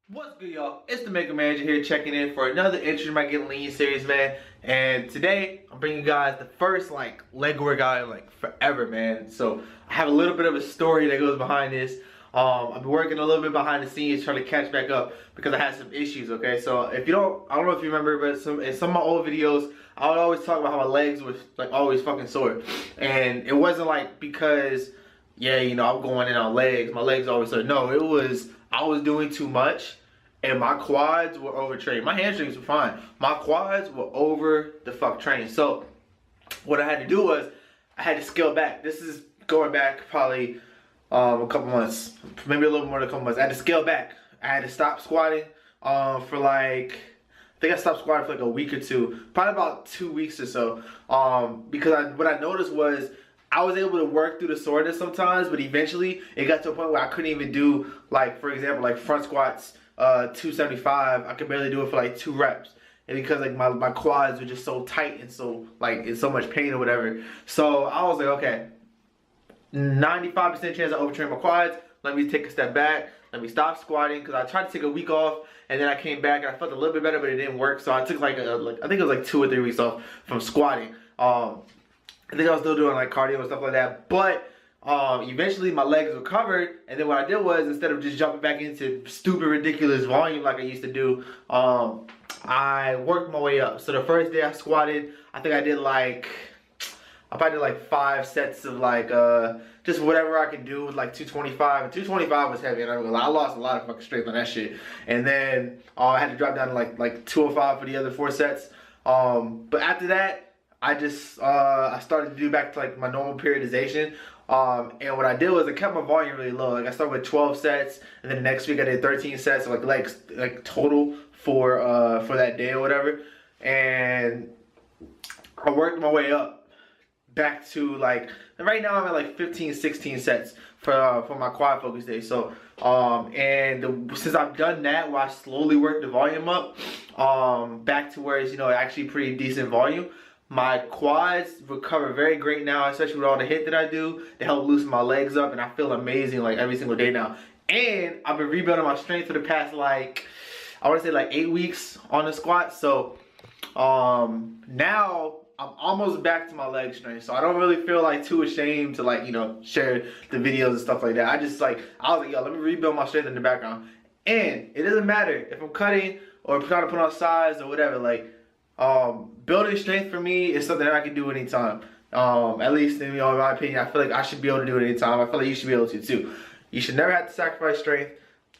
What's good, y'all? It's the Maker Manager here, checking in for another entry in my Get Lean series, man. And today, I'm bringing you guys the first leg workout in forever, man. So I have a little bit of a story that goes behind this. I've been working a little bit behind the scenes, trying to catch back up because I had some issues. Okay, so if you don't, I don't know if you remember, but in some of my old videos, I would always talk about how my legs was always fucking sore, and it wasn't because, yeah, I'm going in on legs. My legs always sore. No, it was I was doing too much. And my quads were overtrained. My hamstrings were fine. My quads were over the fuck trained. So what I had to do was I had to scale back. This is going back probably a couple months, maybe a little more than a couple months. I had to scale back. I had to stop squatting for I think I stopped squatting for a week or two, probably about 2 weeks or so. Because what I noticed was I was able to work through the soreness sometimes, but eventually it got to a point where I couldn't even do, for example, front squats 275. I could barely do it for 2 reps, and because my quads were just so tight and so in so much pain or whatever. So I was like, okay, 95% chance I overtrained my quads. Let me take a step back. Let me stop squatting, because I tried to take a week off, and then I came back and I felt a little bit better, but it didn't work. So I took I think it was 2 or 3 weeks off from squatting. I think I was still doing cardio and stuff like that, but eventually my legs recovered, and then what I did was, instead of just jumping back into stupid ridiculous volume like I used to do, I worked my way up. So the first day I squatted, I think I did I probably did 5 sets of just whatever I could do with 225, and 225 was heavy, and I lost a lot of fucking strength on that shit. And then I had to drop down to 205 for the other 4 sets. But after that, I just I started to do back to my normal periodization. And what I did was I kept my volume really low. I started with 12 sets, and then the next week I did 13 sets, so total for that day or whatever. And I worked my way up back to right now I'm at 15, 16 sets for my quad focus day. So since I've done that, where I slowly worked the volume up back to where it's actually pretty decent volume, my quads recover very great now, especially with all the HIIT that I do. They help loosen my legs up, and I feel amazing every single day now. And I've been rebuilding my strength for the past I want to say 8 weeks on the squat. So now I'm almost back to my leg strength, so I don't really feel too ashamed to share the videos and stuff like that. I just I was like, yo, let me rebuild my strength in the background. And it doesn't matter if I'm cutting or trying to put on size or whatever. Building strength for me is something that I can do anytime. At least in my opinion, I feel like I should be able to do it anytime. I feel like you should be able to too. You should never have to sacrifice strength,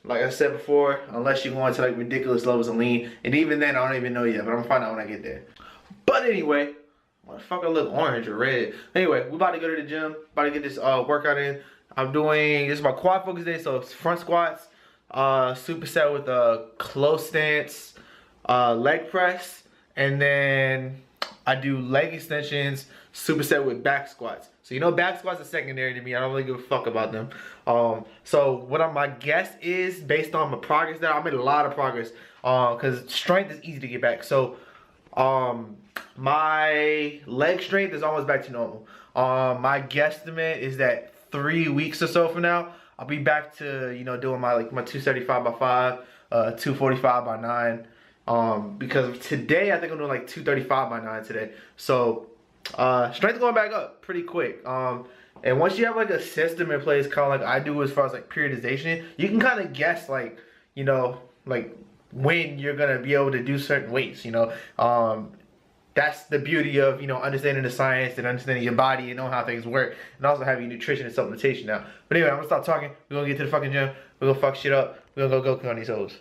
like I said before, unless you're going to ridiculous levels of lean. And even then, I don't even know yet, but I'm gonna find out when I get there. But anyway, motherfucker look orange or red. Anyway, we about to go to the gym, about to get this workout in. This is my quad focus day, so it's front squats, superset with a close stance, leg press, and then I do leg extensions, superset with back squats. So back squats are secondary to me. I don't really give a fuck about them. So what my guess is, based on my progress there, I made a lot of progress. Because strength is easy to get back. So my leg strength is almost back to normal. My guesstimate is that 3 weeks or so from now, I'll be back to doing my 275 by 5, 245 by 9. Because today I think I'm doing 235 by 9 today. So strength going back up pretty quick. And once you have a system in place, kind of I do as far as periodization, you can kind of guess when you're gonna be able to do certain weights. That's the beauty of understanding the science and understanding your body and know how things work, and also having nutrition and supplementation now. But anyway, I'm gonna stop talking. We're gonna get to the fucking gym. We're gonna fuck shit up. We're gonna go on these hoes.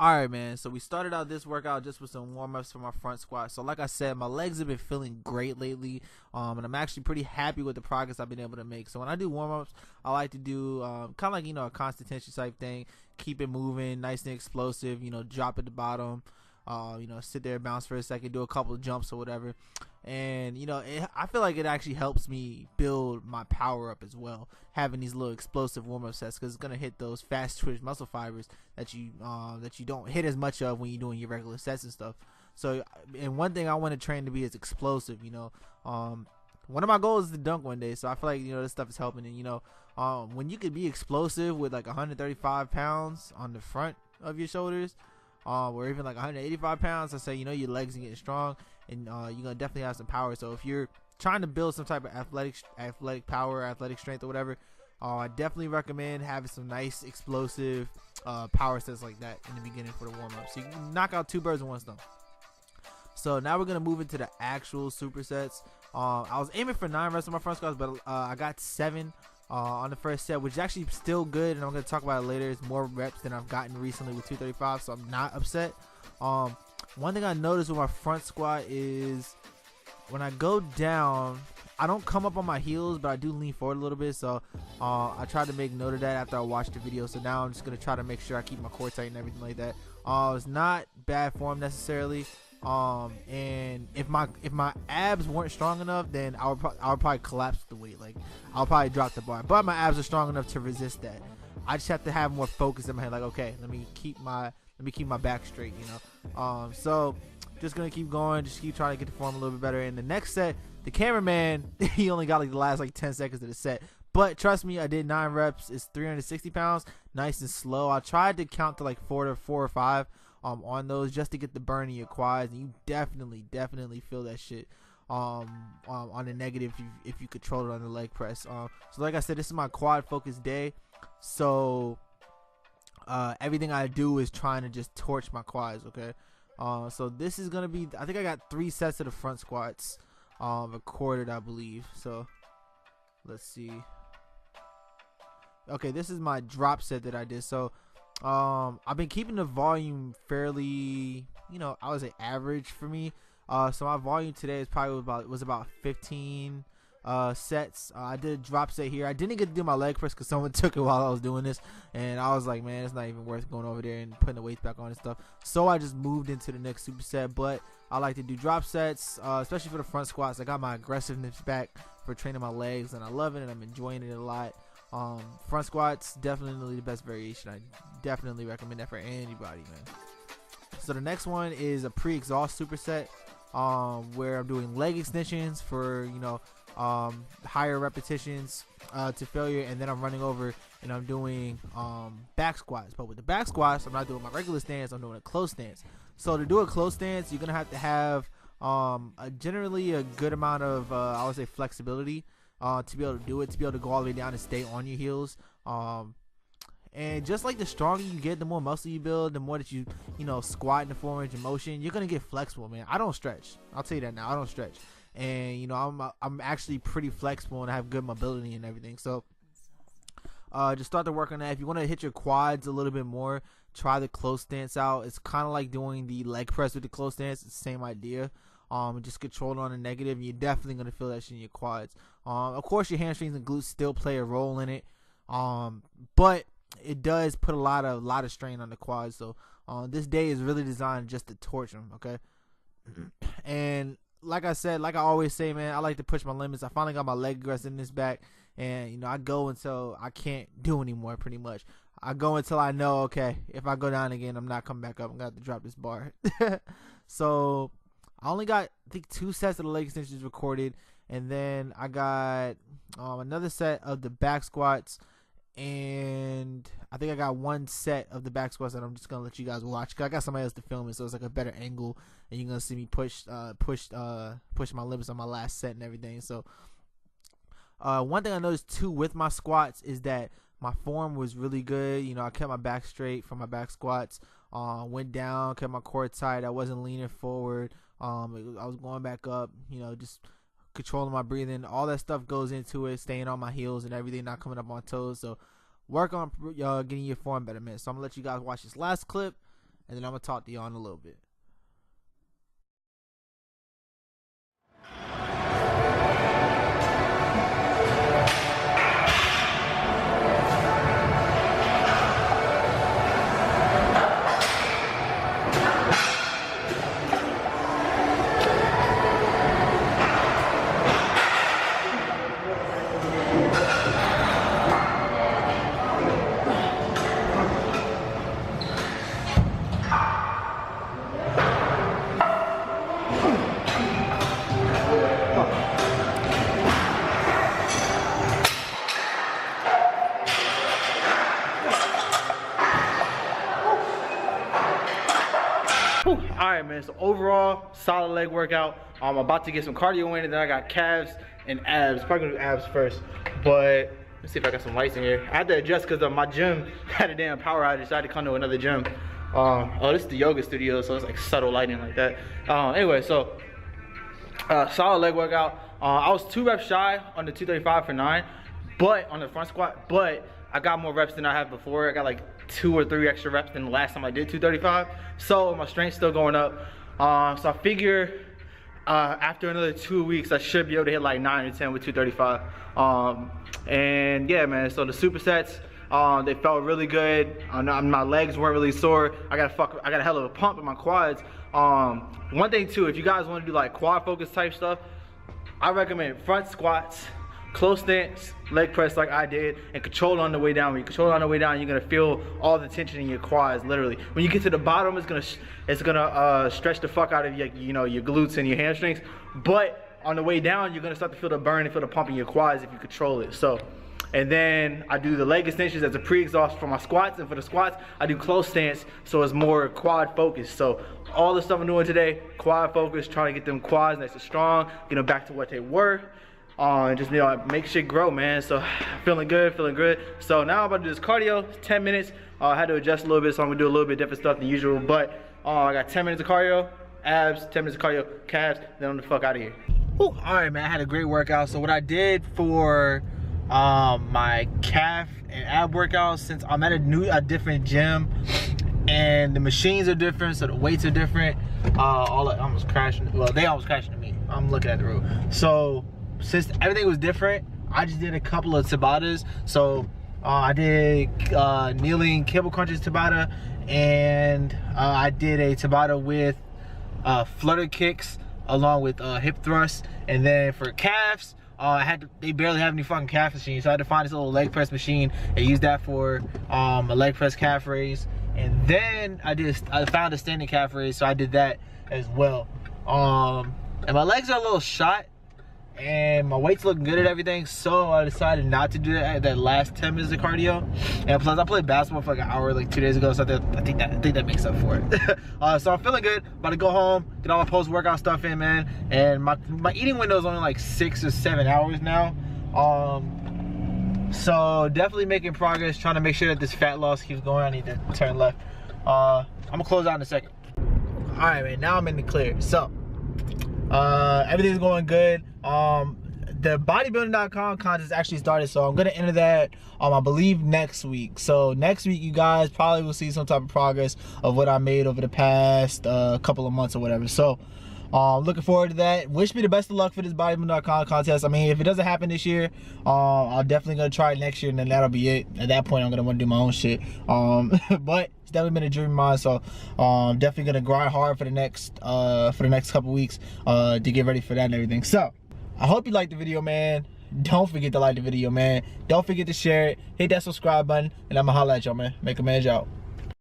Alright, man, so we started out this workout just with some warm-ups for my front squat. So like I said, my legs have been feeling great lately, and I'm actually pretty happy with the progress I've been able to make. So when I do warm-ups, I like to do kind of a constant tension type thing, keep it moving, nice and explosive, drop at the bottom, sit there, bounce for a second, do a couple of jumps or whatever. And I feel like it actually helps me build my power up as well, having these little explosive warm-up sets, because it's gonna hit those fast twitch muscle fibers that you don't hit as much of when you're doing your regular sets and stuff. So, and one thing I want to train to be is explosive. One of my goals is to dunk one day, so I feel like this stuff is helping. And When you could be explosive with like 135 pounds on the front of your shoulders, or even like 185 pounds, I say, you know, your legs are getting strong, and you're gonna definitely have some power. So if you're trying to build some type of athletic power, athletic strength, or whatever, I definitely recommend having some nice explosive power sets like that in the beginning for the warm-up, so you can knock out 2 birds with 1 stone. So now we're gonna move into the actual supersets. I was aiming for 9 reps on my front squats, but I got 7 on the first set, which is actually still good, and I'm gonna talk about it later. It's more reps than I've gotten recently with 235, so I'm not upset. One thing I noticed with my front squat is when I go down, I don't come up on my heels, but I do lean forward a little bit. So I tried to make note of that after I watched the video. So now I'm just gonna try to make sure I keep my core tight and everything like that. It's not bad form necessarily. And if my abs weren't strong enough, then I would probably collapse the weight. Like, I'll probably drop the bar. But my abs are strong enough to resist that. I just have to have more focus in my head. Like, okay, let me keep my back straight. You know. So just gonna keep going. Just keep trying to get the form a little bit better. In the next set, the cameraman, he only got like the last like 10 seconds of the set. But trust me, I did 9 reps. It's 360 pounds, nice and slow. I tried to count to like 4 or 5 on those just to get the burn in your quads, and you definitely feel that shit on the negative if you control it on the leg press. So like I said, this is my quad focused day, so everything I do is trying to just torch my quads. Okay, so this is gonna be, I think I got 3 sets of the front squats recorded, I believe. So let's see. Okay, this is my drop set that I did. So I've been keeping the volume fairly, you know, I would say average for me. So my volume today is probably about 15 sets. I did a drop set here. I didn't get to do my leg press because someone took it while I was doing this, and I was like, man, it's not even worth going over there and putting the weights back on and stuff. So I just moved into the next superset. But I like to do drop sets, especially for the front squats. I got my aggressiveness back for training my legs, and I love it, and I'm enjoying it a lot. Front squats, definitely the best variation. I definitely recommend that for anybody, man. So the next one is a pre-exhaust superset, where I'm doing leg extensions for, you know, higher repetitions to failure, and then I'm running over and I'm doing back squats. But with the back squats, I'm not doing my regular stance, I'm doing a close stance. So to do a close stance, you're gonna have to have generally a good amount of I would say flexibility to be able to do it, to be able to go all the way down and stay on your heels. And just like the stronger you get, the more muscle you build, the more that you know, squat in the 4 range of motion, you're gonna get flexible, man. I don't stretch. I'll tell you that now. I don't stretch, and you know, I'm actually pretty flexible, and I have good mobility and everything. So just start to work on that. If you want to hit your quads a little bit more, try the close stance out. It's kind of like doing the leg press with the close stance. It's the same idea. Just control it on the negative, and you're definitely gonna feel that shit in your quads. Of course, your hamstrings and glutes still play a role in it, but it does put a lot of strain on the quads. So this day is really designed just to torch them. Okay, and like I said, like I always say, man, I like to push my limits. I finally got my leg aggressiveness back, and you know, I go until I can't do anymore. Pretty much, I go until I know, okay, if I go down again, I'm not coming back up. I'm gonna have to drop this bar. So I only got, I think, 2 sets of the leg extensions recorded, and then I got another set of the back squats, and I think I got 1 set of the back squats that I'm just gonna let you guys watch, because I got somebody else to film it, so it's like a better angle, and you're gonna see me push my limits on my last set and everything. So one thing I noticed too with my squats is that my form was really good. You know, I kept my back straight from my back squats, went down, kept my core tight. I wasn't leaning forward. I was going back up, you know, just controlling my breathing. All that stuff goes into it, staying on my heels and everything, not coming up on toes. So work on getting your form better, man. So I'm gonna let you guys watch this last clip, and then I'm gonna talk to y'all in a little bit. Whew. All right, man, so overall, solid leg workout. I'm about to get some cardio in, and then I got calves and abs. Probably gonna do abs first, but let's see if I got some lights in here. I had to adjust because my gym had a damn power outage, so I had to come to another gym. Oh, this is the yoga studio, so it's like subtle lighting like that. Anyway, so solid leg workout. I was 2 reps shy on the 235 for 9, but on the front squat, but I got more reps than I have before. I got like 2 or 3 extra reps than the last time I did 235. So my strength's still going up. So I figure after another 2 weeks, I should be able to hit like 9 or 10 with 235. And yeah, man, so the supersets, they felt really good. My legs weren't really sore. I got a hell of a pump in my quads. One thing too, if you guys want to do like quad focus type stuff, I recommend front squats, close stance, leg press like I did, and control on the way down. When you control on the way down, you're gonna feel all the tension in your quads, literally. When you get to the bottom, it's gonna stretch the fuck out of your glutes and your hamstrings. But on the way down, you're gonna start to feel the burn and feel the pump in your quads if you control it. So, and then I do the leg extensions as a pre-exhaust for my squats, and for the squats, I do close stance, so it's more quad focused. So all the stuff I'm doing today, quad focused, trying to get them quads nice and strong, get them back to what they were. And just make shit grow, man. So feeling good. So now I'm about to do this cardio, 10 minutes. I had to adjust a little bit, so I'm gonna do a little bit different stuff than usual. But I got 10 minutes of cardio, abs, 10 minutes of cardio, calves, then I'm the fuck out of here. Whew. All right, man, I had a great workout. So what I did for my calf and ab workouts, since I'm at a different gym and the machines are different, so the weights are different. Almost crashing. Well, they almost crashed into me. I'm looking at the road. So since everything was different, I just did a couple of Tabatas. So I did kneeling cable crunches Tabata, and I did a Tabata with flutter kicks along with hip thrusts. And then for calves, they barely have any fucking calf machines, so I had to find this little leg press machine and use that for a leg press calf raise. And then I found a standing calf raise, so I did that as well. And my legs are a little shot, and my weight's looking good at everything, so I decided not to do that last 10 minutes of cardio. And plus, I played basketball for like an hour like 2 days ago, so I think that makes up for it. So I'm feeling good. About to go home, get all my post-workout stuff in, man. And my eating window is only like 6 or 7 hours now. So definitely making progress, trying to make sure that this fat loss keeps going. I need to turn left. I'm gonna close out in a second. All right, man, now I'm in the clear. So everything's going good. The bodybuilding.com contest actually started, so I'm gonna enter that I believe next week. So next week you guys probably will see some type of progress of what I made over the past couple of months or whatever. So looking forward to that. Wish me the best of luck for this bodybuilding.com contest. I mean, if it doesn't happen this year, I'm definitely gonna try it next year, and then that'll be it. At that point, I'm gonna want to do my own shit. But it's definitely been a dream of mine, so definitely gonna grind hard for the next couple weeks to get ready for that and everything. So I hope you liked the video, man. Don't forget to like the video, man. Don't forget to share it. Hit that subscribe button, and I'ma holla at y'all, man. Make a manage out.